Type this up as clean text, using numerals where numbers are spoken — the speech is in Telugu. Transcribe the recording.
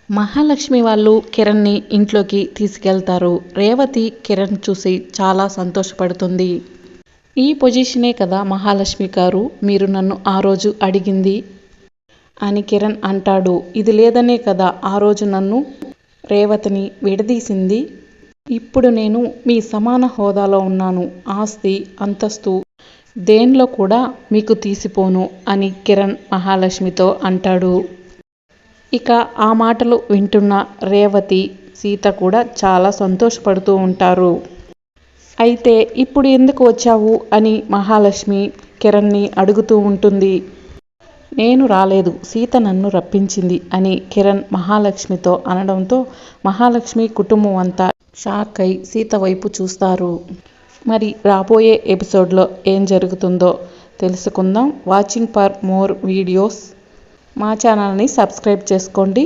మహాలక్ష్మి వాళ్ళు కిరణ్ని ఇంట్లోకి తీసుకెళ్తారు. రేవతి కిరణ్ చూసి చాలా సంతోషపడుతుంది. ఈ పొజిషనే కదా మహాలక్ష్మి గారు మీరు నన్ను ఆ రోజు అడిగింది అని కిరణ్ అంటాడు. ఇది లేదనే కదా ఆ రోజు నన్ను రేవతిని విడదీసింది. ఇప్పుడు నేను మీ సమాన హోదాలో ఉన్నాను. ఆస్తి అంతస్తు దేనిలో కూడా మీకు తీసిపోను అని కిరణ్ మహాలక్ష్మితో అంటాడు. ఇక ఆ మాటలు వింటున్న రేవతి సీత కూడా చాలా సంతోషపడుతూ ఉంటారు. అయితే ఇప్పుడు ఎందుకు వచ్చావు అని మహాలక్ష్మి కిరణ్ని అడుగుతూ ఉంటుంది. నేను రాలేదు, సీత నన్ను రప్పించింది అని కిరణ్ మహాలక్ష్మితో అనడంతో మహాలక్ష్మి కుటుంబం అంతా షాక్ అయి సీత వైపు చూస్తారు. మరి రాబోయే ఎపిసోడ్లో ఏం జరుగుతుందో తెలుసుకుందాం. వాచింగ్ ఫర్ మోర్ వీడియోస్ మా ఛానల్ని సబ్స్క్రైబ్ చేసుకోండి.